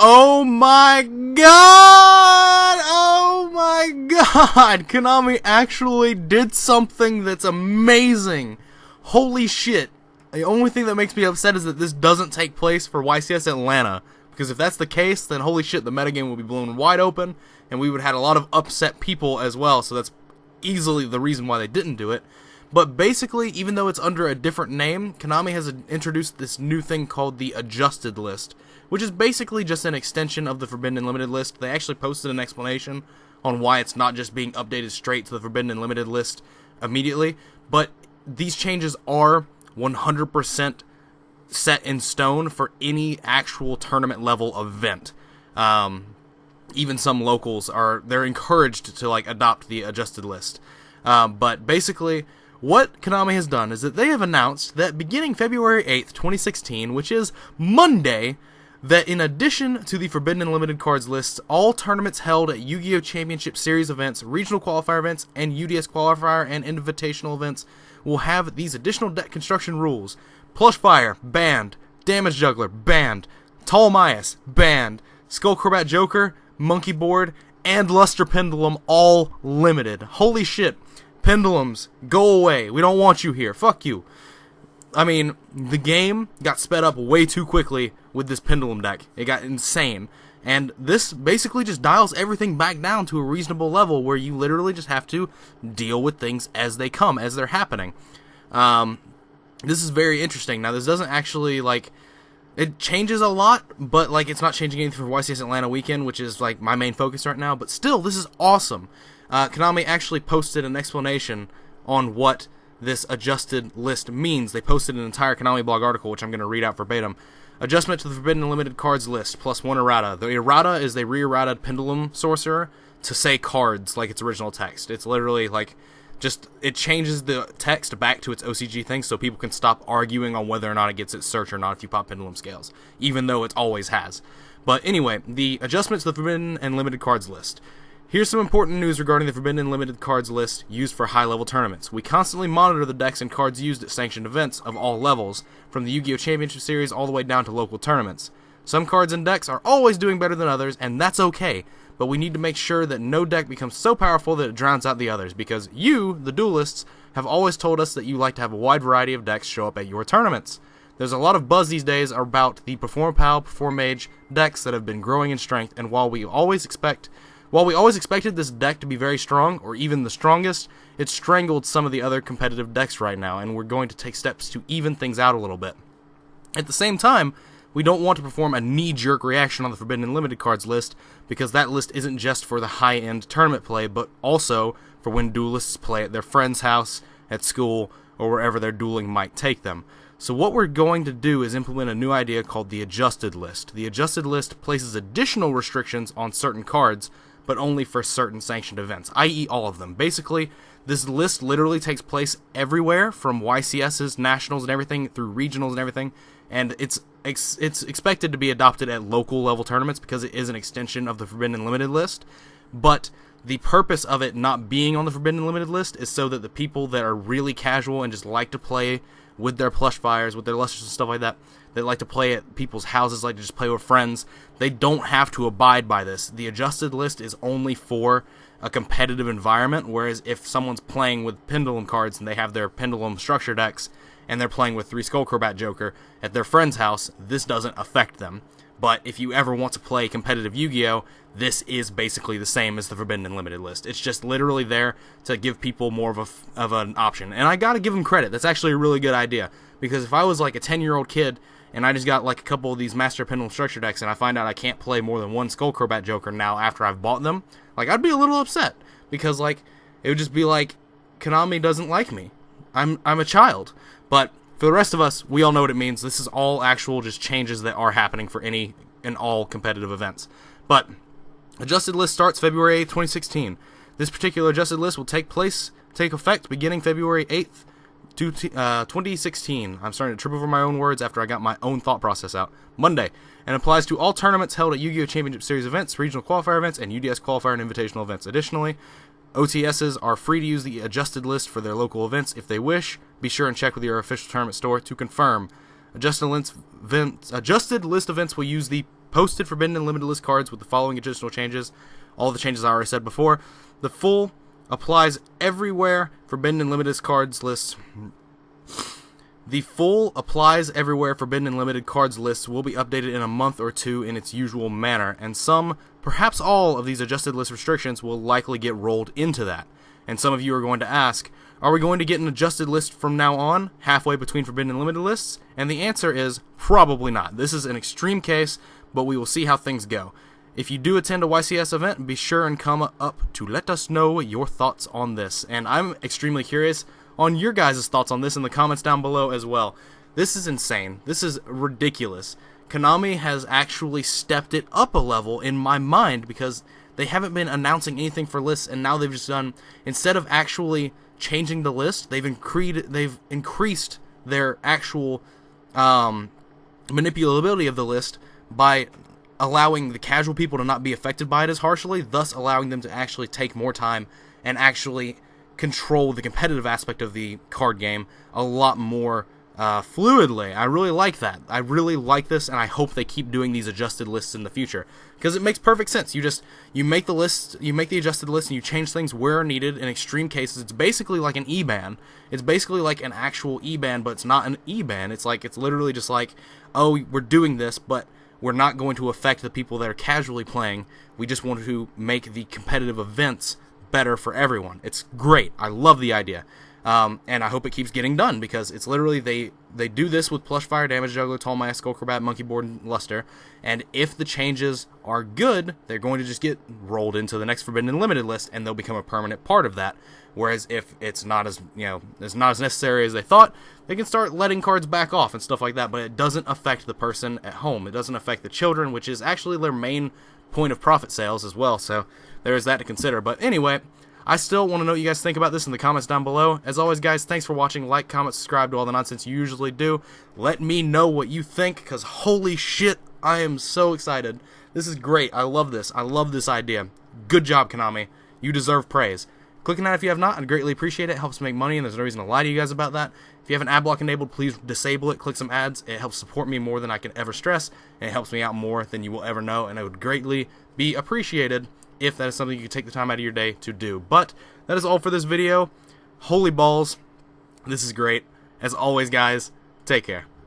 Oh my god! Oh my god! Konami actually did something that's amazing. Holy shit. The only thing that makes me upset is that this doesn't take place for YCS Atlanta. Because if that's the case, then holy shit, the metagame will be blown wide open, and we would have had a lot of upset people as well, so that's easily the reason why they didn't do it. But basically, even though it's under a different name, Konami has introduced this new thing called the Adjusted List, which is basically just an extension of the Forbidden and Limited list. They actually posted an explanation on why it's not just being updated straight to the Forbidden and Limited list immediately, but these changes are 100% set in stone for any actual tournament level event. Even some locals they're encouraged to like adopt the Adjusted List. But basically, what Konami has done is that they have announced that beginning February 8th, 2016, which is Monday, that in addition to the Forbidden and Limited cards lists, all tournaments held at Yu-Gi-Oh! Championship Series events, regional qualifier events, and UDS qualifier and invitational events will have these additional deck construction rules. Plush Fire, banned. Damage Juggler, banned. Tall Mias, banned. Skull Crobat Joker, Monkey Board, and Luster Pendulum, all limited. Holy shit. Pendulums, go away. We don't want you here. Fuck you. I mean, the game got sped up way too quickly with this Pendulum deck. It got insane. And this basically just dials everything back down to a reasonable level where you literally just have to deal with things as they come, as they're happening. This is very interesting. Now, this doesn't actually, like, it changes a lot, but, like, it's not changing anything for YCS Atlanta weekend, which is, like, my main focus right now. But still, this is awesome. Konami actually posted an explanation on what this adjusted list means. They posted an entire Konami blog article, which I'm going to read out verbatim. Adjustment to the Forbidden and Limited cards list, plus one errata. The errata is they re-errataed Pendulum Sorcerer to say cards like its original text. It's literally like, it changes the text back to its OCG thing so people can stop arguing on whether or not it gets its search or not if you pop Pendulum Scales, even though it always has. But anyway, the adjustment to the Forbidden and Limited cards list. Here's some important news regarding the Forbidden and Limited cards list used for high-level tournaments. We constantly monitor the decks and cards used at sanctioned events of all levels, from the Yu-Gi-Oh! Championship Series all the way down to local tournaments. Some cards and decks are always doing better than others, and that's okay, but we need to make sure that no deck becomes so powerful that it drowns out the others, because you, the duelists, have always told us that you like to have a wide variety of decks show up at your tournaments. There's a lot of buzz these days about the Perform Pal, Perform Mage decks that have been growing in strength, and while we always expected this deck to be very strong, or even the strongest, it's strangled some of the other competitive decks right now, and we're going to take steps to even things out a little bit. At the same time, we don't want to perform a knee-jerk reaction on the Forbidden and Limited cards list, because that list isn't just for the high-end tournament play, but also for when duelists play at their friend's house, at school, or wherever their dueling might take them. So what we're going to do is implement a new idea called the Adjusted List. The Adjusted List places additional restrictions on certain cards, but only for certain sanctioned events, i.e. all of them. Basically, this list literally takes place everywhere, from YCS's, nationals and everything, through regionals and everything, and it's expected to be adopted at local level tournaments because it is an extension of the Forbidden and Limited list, but the purpose of it not being on the Forbidden and Limited list is so that the people that are really casual and just like to play with their plush fires, with their lusters and stuff like that, that like to play at people's houses, like to just play with friends, they don't have to abide by this. The Adjusted List is only for a competitive environment, whereas if someone's playing with Pendulum cards and they have their Pendulum structure decks, and they're playing with 3 Skull Crobat Joker at their friend's house, this doesn't affect them. But if you ever want to play competitive Yu-Gi-Oh!, this is basically the same as the Forbidden and Limited list. It's just literally there to give people more of an option. And I gotta give them credit. That's actually a really good idea. Because if I was like a 10-year-old kid and I just got like a couple of these Master Pendulum Structure decks and I find out I can't play more than 1 Skull Crobat Joker now after I've bought them, like, I'd be a little upset. Because, like, it would just be like, Konami doesn't like me. I'm a child. But for the rest of us, we all know what it means. This is all actual just changes that are happening for any and all competitive events. But Adjusted List starts February 8th, 2016. This particular Adjusted List will take effect beginning February 8th, 2016. I'm starting to trip over my own words after I got my own thought process out. Monday. And applies to all tournaments held at Yu-Gi-Oh! Championship Series events, regional qualifier events, and UDS qualifier and invitational events. Additionally, OTSs are free to use the Adjusted List for their local events if they wish. Be sure and check with your official tournament store to confirm. Adjusted List events will use the posted forbidden and limited list cards with the following additional changes. All the changes I already said before. The full applies everywhere forbidden and limited cards lists. The full applies everywhere forbidden and limited cards lists will be updated in a month or two in its usual manner, and some, perhaps all, of these adjusted list restrictions will likely get rolled into that. And some of you are going to ask, are we going to get an adjusted list from now on, halfway between forbidden and limited lists? And the answer is probably not. This is an extreme case, but we will see how things go. If you do attend a YCS event, be sure and come up to let us know your thoughts on this. And I'm extremely curious on your guys' thoughts on this in the comments down below as well. This is insane. This is ridiculous. Konami has actually stepped it up a level in my mind, because they haven't been announcing anything for lists, and now they've just done, instead of actually changing the list, they've increased their actual manipulability of the list by allowing the casual people to not be affected by it as harshly, thus allowing them to actually take more time and actually control the competitive aspect of the card game a lot more fluidly. I really like that. I really like this, and I hope they keep doing these adjusted lists in the future, because it makes perfect sense. You make the list, you make the adjusted list, and you change things where needed. In extreme cases, it's basically like an E-ban. It's basically like an actual E-ban, but it's not an E-ban. It's literally just like, oh, we're doing this, but we're not going to affect the people that are casually playing. We just want to make the competitive events better for everyone. It's great. I love the idea. And I hope it keeps getting done, because it's literally, they do this with Plush Fire, Damage Juggler, Tall Mask, Skullcrobat, Monkey Board, and Luster, and if the changes are good, they're going to just get rolled into the next Forbidden and Limited list, and they'll become a permanent part of that. Whereas if it's not as, it's not as necessary as they thought, they can start letting cards back off and stuff like that, but it doesn't affect the person at home. It doesn't affect the children, which is actually their main point of profit sales as well, so there's that to consider. But anyway, I still want to know what you guys think about this in the comments down below. As always, guys, thanks for watching. Like, comment, subscribe to all the nonsense you usually do. Let me know what you think, because holy shit, I am so excited. This is great. I love this. I love this idea. Good job, Konami. You deserve praise. Click on that if you have not. I'd greatly appreciate it. It helps make money, and there's no reason to lie to you guys about that. If you have an ad block enabled, please disable it. Click some ads. It helps support me more than I can ever stress, and it helps me out more than you will ever know, and I would greatly be appreciated if that is something you can take the time out of your day to do. But that is all for this video. Holy balls. This is great. As always, guys, take care.